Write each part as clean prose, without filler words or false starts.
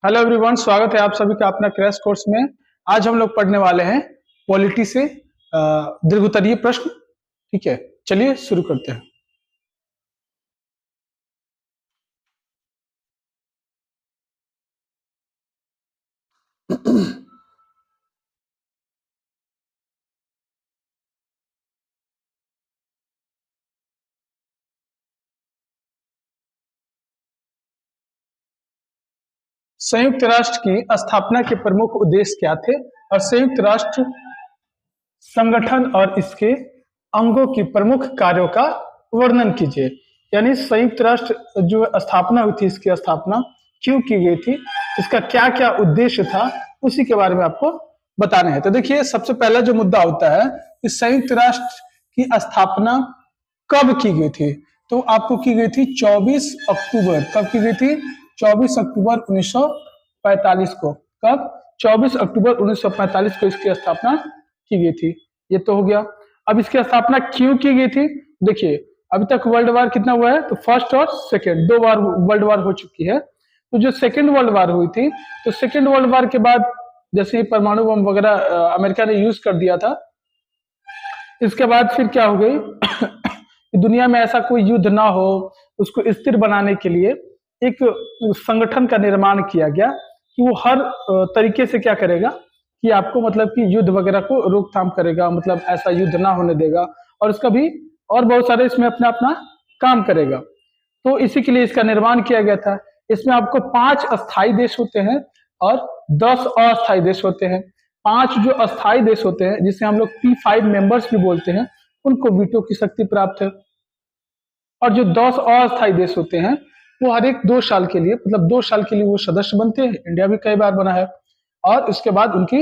Hello everyone, स्वागत है आप सभी का अपना क्रैश कोर्स में। आज हम लोग पढ़ने वाले हैं पॉलिटी से दीर्घोत्तरीय प्रश्न। ठीक है, चलिए शुरू करते हैं। संयुक्त राष्ट्र की स्थापना के प्रमुख उद्देश्य क्या थे और संयुक्त राष्ट्र संगठन और इसके अंगों की प्रमुख कार्यों का वर्णन कीजिए। यानी संयुक्त राष्ट्र जो स्थापना हुई थी, इसकी स्थापना क्यों की गई थी, इसका क्या क्या उद्देश्य था, उसी के बारे में आपको बताने हैं। तो देखिए, सबसे पहला जो मुद्दा होता है कि संयुक्त राष्ट्र की स्थापना कब की गई थी। तो आपको की गई थी 24 अक्टूबर। कब की गई थी? 24 अक्टूबर 1945 को। कब? 24 अक्टूबर 1945 को इसकी स्थापना की गई थी। ये तो हो गया। अब इसकी स्थापना क्यों की गई थी? देखिए, अभी तक वर्ल्ड वार कितना हुआ है? तो फर्स्ट और सेकेंड, दो बार वर्ल्ड वार हो चुकी है। तो जो सेकेंड वर्ल्ड वार हुई थी, तो सेकेंड वर्ल्ड वार के बाद जैसे परमाणु बम वगैरह अमेरिका ने यूज कर दिया था, इसके बाद फिर क्या हो गई कि दुनिया में ऐसा कोई युद्ध ना हो, उसको स्थिर बनाने के लिए एक संगठन का निर्माण किया गया कि वो हर तरीके से क्या करेगा कि आपको मतलब कि युद्ध वगैरह को रोकथाम करेगा, मतलब ऐसा युद्ध ना होने देगा, और उसका भी और बहुत सारे इसमें अपना अपना काम करेगा। तो इसी के लिए इसका निर्माण किया गया था। इसमें आपको 5 अस्थायी देश होते हैं और 10 अस्थायी देश होते हैं। 5 जो अस्थायी देश होते हैं, जिसे हम लोग P5 मेंबर्स भी बोलते हैं, उनको वीटो की शक्ति प्राप्त है। और जो 10 अस्थायी देश होते हैं, वो हर एक 2 साल के लिए, मतलब 2 साल के लिए वो सदस्य बनते हैं। इंडिया भी कई बार बना है। और इसके बाद उनकी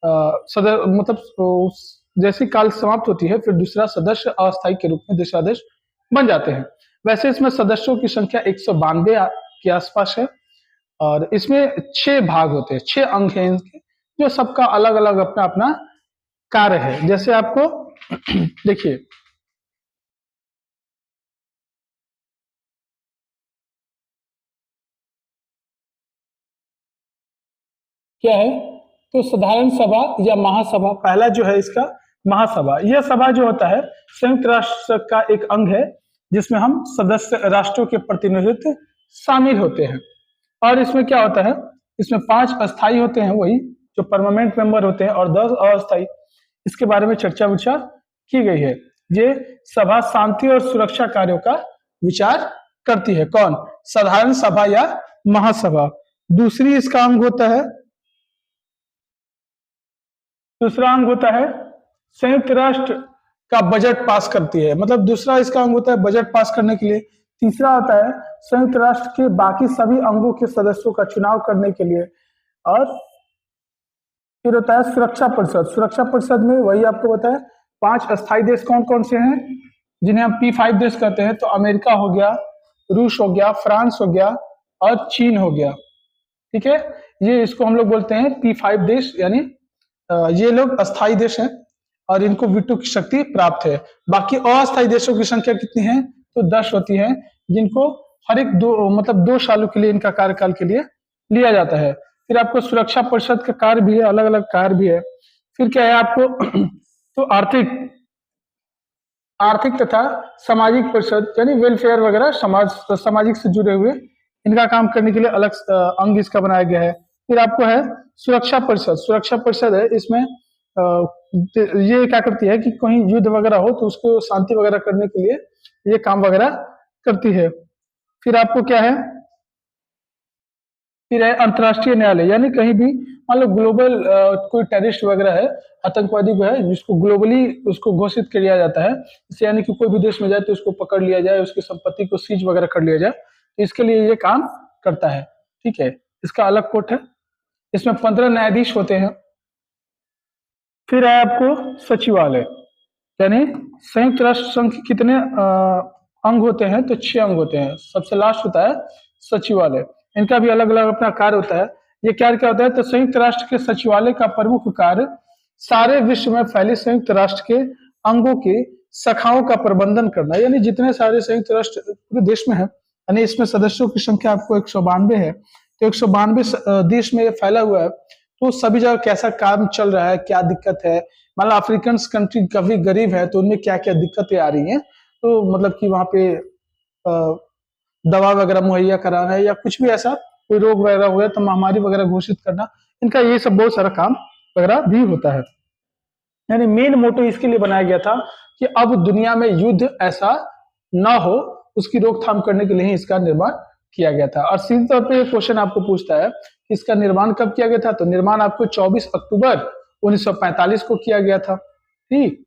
मतलब जैसी काल समाप्त होती है, फिर दूसरा सदस्य अस्थायी के रूप में देशाध्यक्ष बन जाते हैं। वैसे इसमें सदस्यों की संख्या 192 के आसपास है और इसमें 6 भाग होते हैं, 6 अंग हैं इनके, जो सबका अलग अलग अपना अपना कार्य है। जैसे आपको देखिए, क्या है? तो साधारण सभा या महासभा, पहला जो है इसका महासभा। यह सभा जो होता है संयुक्त राष्ट्र का एक अंग है, जिसमें हम सदस्य राष्ट्रों के प्रतिनिधित्व शामिल होते हैं। और इसमें क्या होता है, इसमें 5 अस्थायी होते हैं, वही जो परमानेंट मेंबर होते हैं, और 10 अस्थायी। इसके बारे में चर्चा विचार की गई है। ये सभा शांति और सुरक्षा कार्यों का विचार करती है। कौन? साधारण सभा या महासभा। दूसरी इसका अंग होता है, दूसरा अंग होता है संयुक्त राष्ट्र का बजट पास करती है। मतलब दूसरा इसका अंग होता है बजट पास करने के लिए। तीसरा होता है संयुक्त राष्ट्र के बाकी सभी अंगों के सदस्यों का चुनाव करने के लिए। और फिर होता है सुरक्षा परिषद। सुरक्षा परिषद में वही आपको बताया 5 अस्थायी देश कौन कौन से हैं, जिन्हें हम P5 देश कहते हैं। तो अमेरिका हो गया, रूस हो गया, फ्रांस हो गया और चीन हो गया। ठीक है, ये इसको हम लोग बोलते हैं P5 देश। यानी ये लोग अस्थायी देश हैं और इनको वीटो की शक्ति प्राप्त है। बाकी अस्थायी देशों की संख्या कितनी है? तो 10 होती है, जिनको हर एक 2 सालों के लिए इनका कार्यकाल के लिए लिया जाता है। फिर आपको सुरक्षा परिषद का कार्य भी है, अलग अलग कार्य भी है। फिर क्या है आपको तो आर्थिक आर्थिक तथा सामाजिक परिषद, यानी वेलफेयर वगैरह, सामाजिक से जुड़े हुए इनका काम करने के लिए अलग अंग इसका बनाया गया है। फिर आपको है सुरक्षा परिषद। सुरक्षा परिषद है, इसमें ये क्या करती है कि कहीं युद्ध वगैरह हो तो उसको शांति वगैरह करने के लिए ये काम वगैरह करती है। फिर आपको क्या है, फिर है अंतर्राष्ट्रीय न्यायालय। यानी कहीं भी मान लो ग्लोबल कोई टेररिस्ट वगैरह है, आतंकवादी को है, जिसको ग्लोबली उसको घोषित कर लिया जाता है, इससे यानी कि कोई भी देश में जाए तो उसको पकड़ लिया जाए, उसकी संपत्ति को सीज वगैरह कर लिया जाए, तो इसके लिए ये काम करता है। ठीक है, इसका अलग कोर्ट है। इसमें 15 न्यायाधीश होते हैं। फिर है आपको सचिवालय। यानी संयुक्त राष्ट्र संघ के कितने अंग होते हैं? तो 6 अंग होते हैं। सबसे लास्ट होता है सचिवालय। इनका भी अलग अलग अपना कार्य होता है। ये कार्य क्या होता है? तो संयुक्त राष्ट्र के सचिवालय का प्रमुख कार्य सारे विश्व में फैले संयुक्त राष्ट्र के अंगों की शाखाओं का प्रबंधन करना। यानी जितने सारे संयुक्त राष्ट्र पूरे देश में है, यानी इसमें सदस्यों की संख्या आपको 192 है। तो 192 देश में फैला हुआ है, तो सभी जगह कैसा काम चल रहा है, क्या दिक्कत है, मतलब अफ्रीकन कंट्री काफी गरीब है तो उनमें क्या क्या दिक्कतें आ रही हैं, तो मतलब कि वहां पे दवा वगैरह मुहैया कराना है या कुछ भी ऐसा कोई रोग वगैरह हुआ तो महामारी वगैरह घोषित करना, इनका ये सब बहुत सारा काम वगैरह भी होता है। यानी मेन मोटो इसके लिए बनाया गया था कि अब दुनिया में युद्ध ऐसा ना हो, उसकी रोकथाम करने के लिए ही इसका निर्माण किया गया था। और सीधे तौर पे क्वेश्चन आपको पूछता है कि इसका निर्माण कब किया गया था, तो निर्माण आपको 24 अक्टूबर 1945 को किया गया था। ठीक,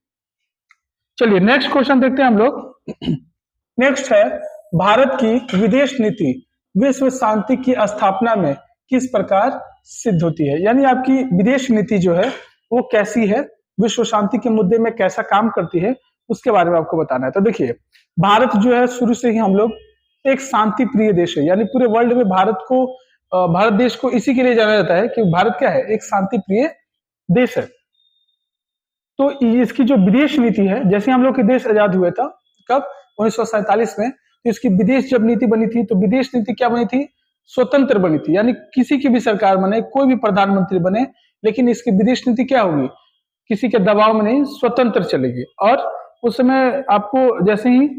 चलिए नेक्स्ट क्वेश्चन देखते हैं हम लोग। नेक्स्ट है, भारत की विदेश नीति विश्व शांति की स्थापना में किस प्रकार सिद्ध होती है। यानी आपकी विदेश नीति जो है वो कैसी है, विश्व शांति के मुद्दे में कैसा काम करती है, उसके बारे में आपको बताना है। तो देखिए, भारत जो है शुरू से ही हम लोग एक शांति प्रिय देश है, यानी पूरे वर्ल्ड में भारत देश को इसी के लिए जाना जाता है कि भारत क्या है, एक शांति प्रिय देश है। तो इसकी जो विदेश नीति है, जैसे हम लोग के देश आजाद हुए था कब, 1947 में, तो इसकी विदेश जब नीति बनी थी तो विदेश नीति क्या बनी थी, स्वतंत्र बनी थी। यानी किसी की भी सरकार बने, कोई भी प्रधानमंत्री बने, लेकिन इसकी विदेश नीति क्या होगी, किसी के दबाव में नहीं, स्वतंत्र चलेगी। और उस समय आपको जैसे ही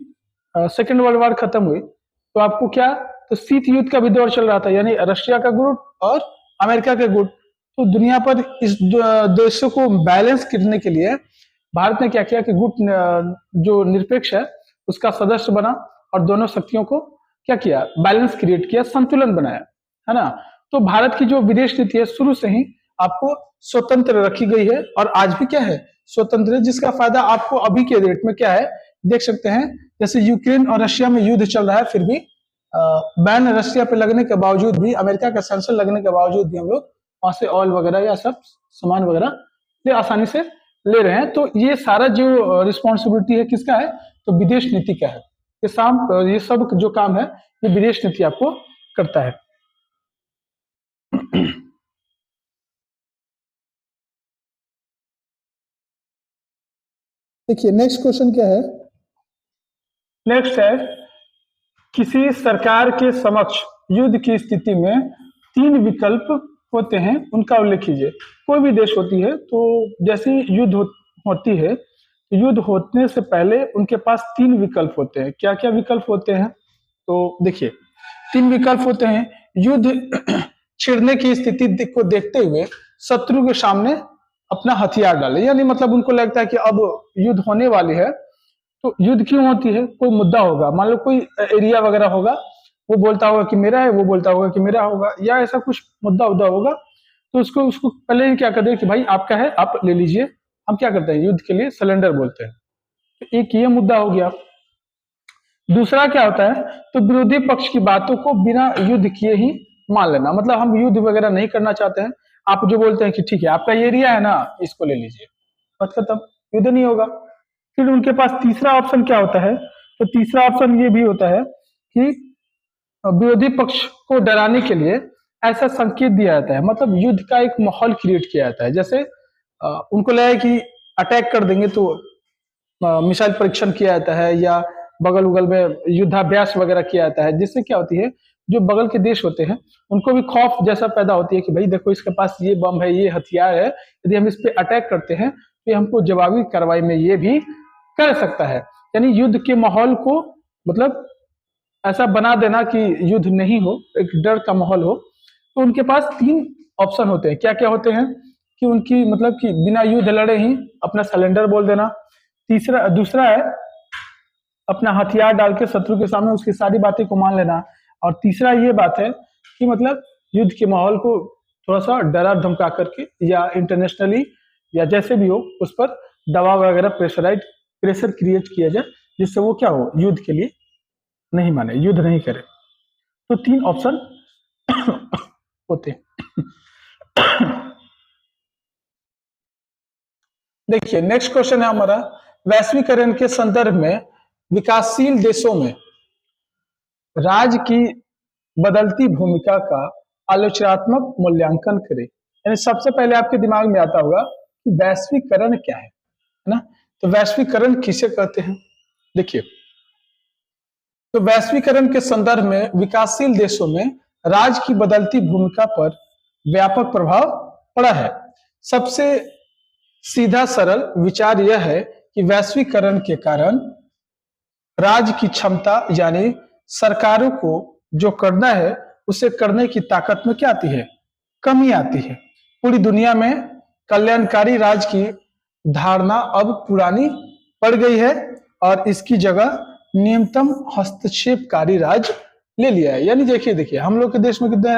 सेकेंड वर्ल्ड वॉर खत्म हुई तो आपको क्या, तो शीत युद्ध का भी दौर चल रहा था, यानी रशिया का गुट और अमेरिका का गुट। तो दुनिया पर इस देशों को बैलेंस करने के लिए भारत ने क्या किया कि गुट जो निरपेक्ष है उसका सदस्य बना और दोनों शक्तियों को क्या किया, बैलेंस क्रिएट किया, संतुलन बनाया, है ना। तो भारत की जो विदेश नीति है शुरू से ही आपको स्वतंत्र रखी गई है और आज भी क्या है, स्वतंत्र है, जिसका फायदा आपको अभी के रेट में क्या है देख सकते हैं। जैसे यूक्रेन और रशिया में युद्ध चल रहा है, फिर भी बैन रशिया पे लगने के बावजूद भी, अमेरिका का सेंसर लगने के बावजूद भी हम लोग वहां से ऑयल वगैरह या सब सामान वगैरह ये आसानी से ले रहे हैं। तो ये सारा जो रिस्पॉन्सिबिलिटी है किसका है, तो विदेश नीति का है। ये सब जो काम है ये विदेश नीति आपको करता है। देखिए नेक्स्ट क्वेश्चन क्या है, नेक्स्ट है, किसी सरकार के समक्ष युद्ध की स्थिति में 3 विकल्प होते हैं, उनका उल्लेख कीजिए। कोई भी देश होती है तो जैसे ही होती है, युद्ध होने से पहले उनके पास 3 विकल्प होते हैं। क्या क्या विकल्प होते हैं, तो देखिए 3 विकल्प होते हैं। युद्ध छिड़ने की स्थिति को देखते हुए शत्रु के सामने अपना हथियार डाले, यानी मतलब उनको लगता है कि अब युद्ध होने वाली है। तो युद्ध क्यों होती है, कोई मुद्दा होगा, मान लो कोई एरिया वगैरह होगा, वो बोलता होगा कि मेरा है, वो बोलता होगा कि मेरा होगा, या ऐसा कुछ मुद्दा होगा, तो उसको पहले ही क्या कर दे कि भाई आपका है, आप ले लीजिए। हम क्या करते हैं, युद्ध के लिए सरेंडर बोलते हैं। तो एक ये मुद्दा हो गया। दूसरा क्या होता है, तो विरोधी पक्ष की बातों को बिना युद्ध किए ही मान लेना, मतलब हम युद्ध वगैरह नहीं करना चाहते हैं, आप जो बोलते हैं कि ठीक है आपका ये एरिया है ना, इसको ले लीजिए, बात खत्म, युद्ध नहीं होगा। फिर उनके पास तीसरा ऑप्शन क्या होता है, तो तीसरा ऑप्शन ये भी होता है कि विरोधी पक्ष को डराने के लिए ऐसा संकेत दिया जाता है, मतलब युद्ध का एक माहौल क्रिएट किया जाता है। जैसे उनको लगा कि अटैक कर देंगे तो मिसाइल परीक्षण किया जाता है या बगल उगल में युद्धाभ्यास वगैरह किया जाता है, जिससे क्या होती है, जो बगल के देश होते हैं उनको भी खौफ जैसा पैदा होती है कि भाई देखो इसके पास ये बम है, ये हथियार है, यदि हम इस पे अटैक करते हैं तो ये हमको जवाबी कार्रवाई में ये भी कर सकता है। यानी युद्ध के माहौल को मतलब ऐसा बना देना कि युद्ध नहीं हो, एक डर का माहौल हो। तो उनके पास 3 ऑप्शन होते हैं। क्या क्या होते हैं, कि उनकी मतलब कि बिना युद्ध लड़े ही अपना सरेंडर बोल देना। दूसरा है अपना हथियार डाल के शत्रु के सामने उसकी सारी बातें को मान लेना। और तीसरा ये बात है कि मतलब युद्ध के माहौल को थोड़ा सा डरा धमका करके या इंटरनेशनली या जैसे भी हो उस पर दबाव वगैरह प्रेशर क्रिएट किया जाए, जिससे वो क्या हो, युद्ध के लिए नहीं माने, युद्ध नहीं करे। तो 3 ऑप्शन होते हैं। देखिए नेक्स्ट क्वेश्चन है हमारा, वैश्वीकरण के संदर्भ में विकासशील देशों में राज्य की बदलती भूमिका का आलोचनात्मक मूल्यांकन करें। यानी सबसे पहले आपके दिमाग में आता होगा कि वैश्वीकरण क्या है ना। तो वैश्वीकरण किसे कहते हैं, देखिए तो वैश्वीकरण के संदर्भ में विकासशील देशों में राज्य की बदलती भूमिका पर व्यापक प्रभाव पड़ा है। सबसे सीधा सरल विचार यह है कि वैश्वीकरण के कारण राज्य की क्षमता यानी सरकारों को जो करना है उसे करने की ताकत में क्या आती है? कमी आती है। पूरी दुनिया में कल्याणकारी राज्य की धारणा अब पुरानी पड़ गई है और इसकी जगह न्यूनतम हस्तक्षेपकारी राज्य ले लिया है। यानी देखिए देखिए हम लोग के देश में कितने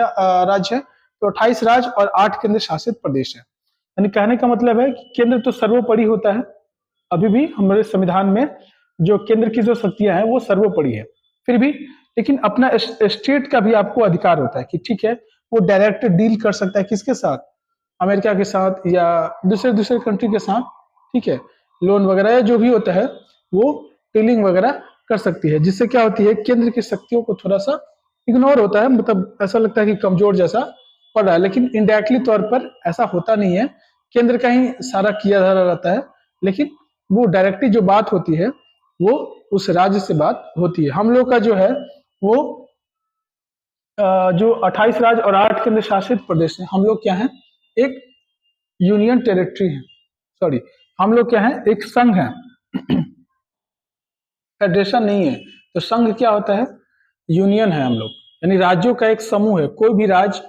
राज्य है? तो 28 राज्य और 8 केंद्र शासित प्रदेश है। यानी कहने का मतलब है कि केंद्र तो सर्वोपरि होता है। अभी भी हमारे संविधान में जो केंद्र की जो शक्तियां हैं वो सर्वोपरि है। फिर भी लेकिन अपना स्टेट का भी आपको अधिकार होता है कि ठीक है वो डायरेक्ट डील कर सकता है किसके साथ? अमेरिका के साथ या दूसरे दूसरे कंट्री के साथ। ठीक है, लोन वगैरह या जो भी होता है वो डीलिंग वगैरह कर सकती है, जिससे क्या होती है केंद्र की शक्तियों को थोड़ा सा इग्नोर होता है, मतलब ऐसा लगता है कि कमजोर जैसा पड़ रहा है, लेकिन इनडायरेक्टली तौर पर ऐसा होता नहीं है। केंद्र का ही सारा किया जा रहता है, लेकिन वो डायरेक्टली जो बात होती है वो उस राज्य से बात होती है। हम लोग का जो है वो जो 28 राज्य और 8 केंद्र शासित प्रदेश है, हम लोग क्या है? एक यूनियन टेरिटरी है। सॉरी, हम लोग क्या है? एक संघ है, फेडरेशन नहीं है। तो संघ क्या होता है? यूनियन है हम लोग, यानी राज्यों का एक समूह है। कोई भी राज्य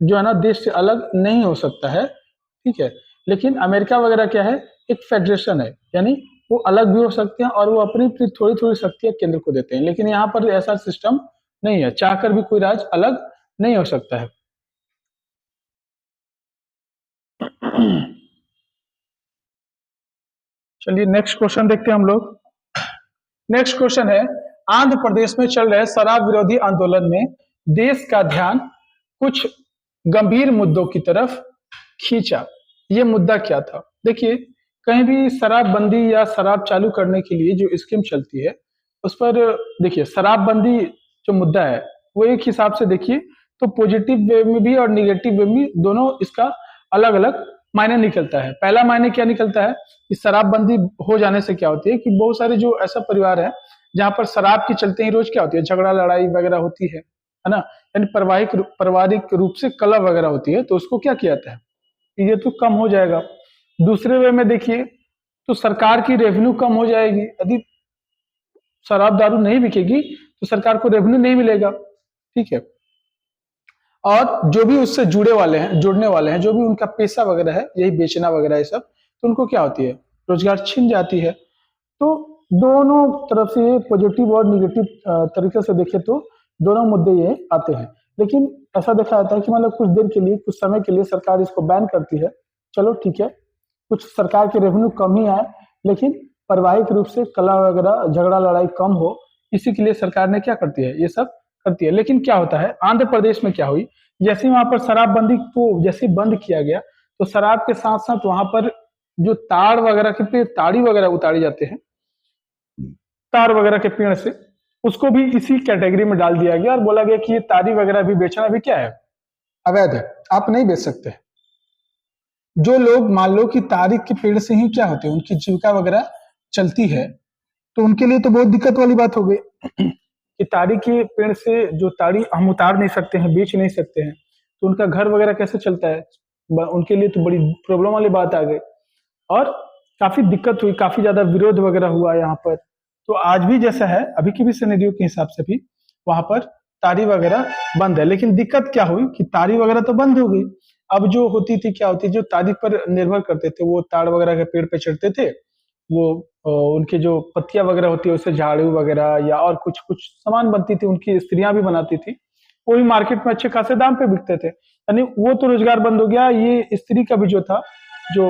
जो है ना देश से अलग नहीं हो सकता है। ठीक है, लेकिन अमेरिका वगैरह क्या है? एक फेडरेशन है, यानी वो अलग भी हो सकते हैं और वो अपनी थोड़ी थोड़ी शक्तियां केंद्र को देते हैं। लेकिन यहाँ पर ऐसा सिस्टम नहीं है, चाहकर भी कोई राज्य अलग नहीं हो सकता है। चलिए नेक्स्ट क्वेश्चन देखते हैं हम लोग। नेक्स्ट क्वेश्चन है, आंध्र प्रदेश में चल रहे शराब विरोधी आंदोलन में देश का ध्यान कुछ गंभीर मुद्दों की तरफ खींचा। ये मुद्दा क्या था? देखिए, कहीं भी शराबबंदी या शराब चालू करने के लिए जो स्कीम चलती है उस पर देखिए, शराबबंदी जो मुद्दा है वो एक हिसाब से देखिए तो पॉजिटिव वे में भी और निगेटिव वे में दोनों इसका अलग अलग मायने निकलता है। पहला मायने क्या निकलता है कि शराबबंदी हो जाने से क्या होती है कि बहुत सारे जो ऐसा परिवार है जहां पर शराब के चलते ही रोज क्या होती है, झगड़ा लड़ाई वगैरह होती है ना, यानी पारिवारिक रूप से कलह वगैरह होती है, तो उसको क्या किया जाता है, ये तो कम हो जाएगा। दूसरे वे में देखिए तो सरकार की रेवेन्यू कम हो जाएगी। यदि शराब दारू नहीं बिकेगी तो सरकार को रेवेन्यू नहीं मिलेगा। ठीक है, और जो भी उससे जुड़ने वाले हैं, जो भी उनका पेशा वगैरह है, यही बेचना वगैरह ये सब, तो उनको क्या होती है, रोजगार छिन जाती है। तो दोनों तरफ से पॉजिटिव और निगेटिव तरीके से देखें तो दोनों मुद्दे ये आते हैं। लेकिन ऐसा देखा जाता है कि मतलब कुछ देर के लिए, कुछ समय के लिए सरकार इसको बैन करती है, चलो ठीक है, कुछ सरकार के रेवेन्यू कम ही आए, लेकिन पारिवारिक रूप से कला वगैरह झगड़ा लड़ाई कम हो, इसी के लिए सरकार ने क्या करती है, ये सब करती है। लेकिन क्या होता है, आंध्र प्रदेश में क्या हुई, जैसे वहां पर शराबबंदी को जैसे बंद किया गया तो शराब के साथ साथ वहां पर जो ताड़ वगैरह के पेड़, ताड़ी वगैरह उतारी जाते हैं, तार वगैरह के पेड़ से, उसको भी इसी कैटेगरी में डाल दिया गया और बोला गया कि ये तारी वगैरह भी बेचना भी क्या है, अवैध है, आप नहीं बेच सकते। जो लोग मान लो कि तारी के पेड़ से ही क्या होते हैं, उनकी जीविका वगैरह चलती है, तो उनके लिए तो बहुत दिक्कत वाली बात हो गई कि ताड़ी के पेड़ से जो ताड़ी हम उतार नहीं सकते हैं, बेच नहीं सकते हैं, तो उनका घर वगैरह कैसे चलता है, उनके लिए तो बड़ी प्रॉब्लम वाली बात आ गई और काफी दिक्कत हुई, काफी ज्यादा विरोध वगैरह हुआ यहाँ पर। तो आज भी जैसा है, अभी की भी सिनेरियो के हिसाब से भी वहां पर तारी वगैरह बंद है। लेकिन दिक्कत क्या हुई कि तारी वगैरह तो बंद हो गई, अब जो होती थी क्या होती, जो तारी पर निर्भर करते थे वो ताड़ वगैरह के पेड़ पे चढ़ते थे, वो उनके जो पत्तियां वगैरह होती है उससे झाड़ू वगैरह या और कुछ कुछ सामान बनती थी, उनकी स्त्रियां भी बनाती थी, वो भी मार्केट में अच्छे खासे दाम पे बिकते थे। यानी वो तो रोजगार बंद हो गया, ये स्त्री का भी जो था, जो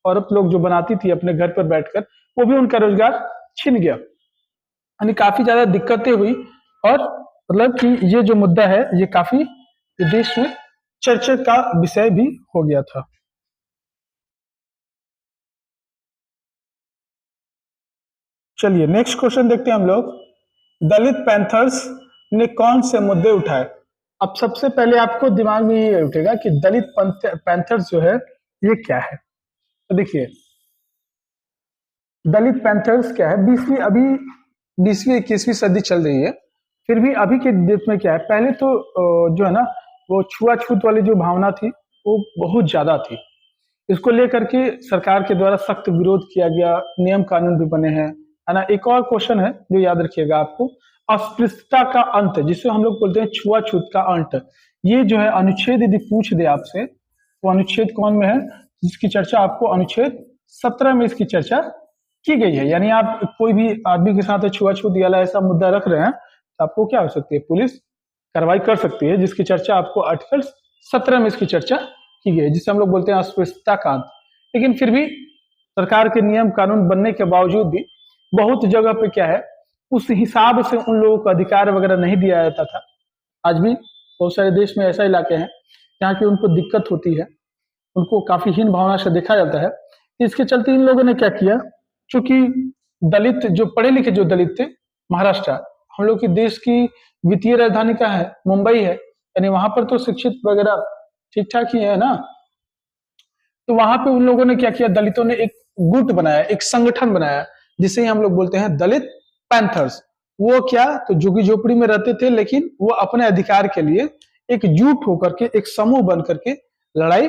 औरत लोग जो बनाती थी अपने घर पर बैठकर, वो भी उनका रोजगार छिन गया। यानी काफी ज्यादा दिक्कतें हुई और मतलब कि ये जो मुद्दा है ये काफी देश में चर्चा का विषय भी हो गया था। चलिए नेक्स्ट क्वेश्चन देखते हैं हम लोग। दलित पैंथर्स ने कौन से मुद्दे उठाए? अब सबसे पहले आपको दिमाग में ये उठेगा कि दलित पैंथर्स जो है ये क्या है। तो देखिए, दलित पैंथर्स क्या है, 20वीं 21वीं सदी चल रही है, फिर भी अभी के डेट में क्या है, पहले तो जो है ना वो छुआछूत वाली जो भावना थी वो बहुत ज्यादा थी। इसको लेकर के सरकार के द्वारा सख्त विरोध किया गया, नियम कानून भी बने हैं, है ना। एक और क्वेश्चन है जो याद रखिएगा आपको, अस्पृश्यता का अंत, जिसे हम लोग बोलते हैं छुआछूत का अंत। ये जो है अनुच्छेद यदि पूछ दे आपसे, तो अनुच्छेद कौन में है जिसकी चर्चा आपको अनुच्छेद 17 में इसकी चर्चा की गई है। यानी आप कोई भी आदमी के साथ छुआछूत वाला ऐसा मुद्दा रख रहे हैं तो आपको क्या हो सकती है, पुलिस कार्रवाई कर सकती है, जिसकी चर्चा आपको आर्टिकल 17 में इसकी चर्चा की गई है, जिसे हम लोग बोलते हैं अस्पृश्यता का अंत। लेकिन फिर भी सरकार के नियम कानून बनने के बावजूद भी बहुत जगह पे क्या है, उस हिसाब से उन लोगों को अधिकार वगैरह नहीं दिया जाता था। आज भी बहुत सारे देश में ऐसा इलाके हैं जहाँ की उनको दिक्कत होती है, उनको काफी हीन भावना से देखा जाता है। इसके चलते इन लोगों ने क्या किया, चूंकि दलित जो पढ़े लिखे जो दलित थे, महाराष्ट्र हम लोग की देश की वित्तीय राजधानी का है, मुंबई है, यानी वहां पर तो शिक्षित वगैरह ठीक ठाक ही है ना। तो वहां पे उन लोगों ने क्या किया, दलितों ने एक गुट बनाया, एक संगठन बनाया, जिसे हम लोग बोलते हैं दलित पैंथर्स। वो क्या, तो झुग्गी झोपड़ी में रहते थे, लेकिन वो अपने अधिकार के लिए एकजुट होकर के एक समूह बन करके लड़ाई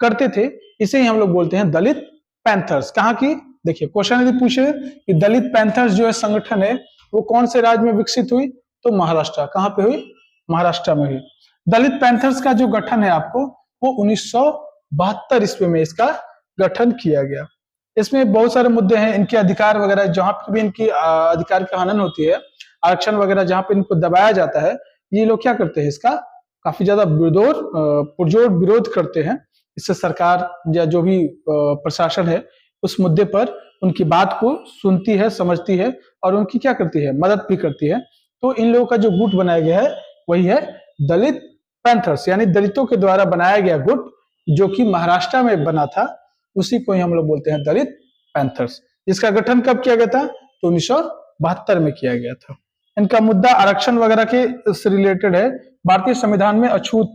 करते थे। इसे ही हम लोग बोलते हैं दलित पैंथर्स। कहाँ की, देखिए क्वेश्चन यदि पूछे कि दलित पैंथर्स जो है संगठन है वो कौन से राज्य में विकसित हुई, तो महाराष्ट्र। कहाँ पे हुई, महाराष्ट्र में हुई। दलित पैंथर्स का जो गठन है आपको, वो 1972 ईस्वी में इसका गठन किया गया। इसमें बहुत सारे मुद्दे हैं, इनके अधिकार वगैरह, जहां पर भी इनकी अधिकार का हनन होती है, आरक्षण वगैरह जहां पर इनको दबाया जाता है, ये लोग क्या करते हैं, इसका काफी ज्यादा पुरजोर विरोध करते हैं। इससे सरकार या जो भी प्रशासन है उस मुद्दे पर उनकी बात को सुनती है, समझती है और उनकी क्या करती है, मदद भी करती है। तो इन लोगों का जो गुट बनाया गया है वही है दलित पैंथर्स, यानी दलितों के द्वारा बनाया गया गुट, जो कि महाराष्ट्र में बना था, उसी को ही हम लोग बोलते हैं दलित पैंथर्स। जिसका गठन कब किया गया था, तो 1972 में किया गया था। इनका मुद्दा आरक्षण वगैरह के से रिलेटेड है। भारतीय संविधान में अछूत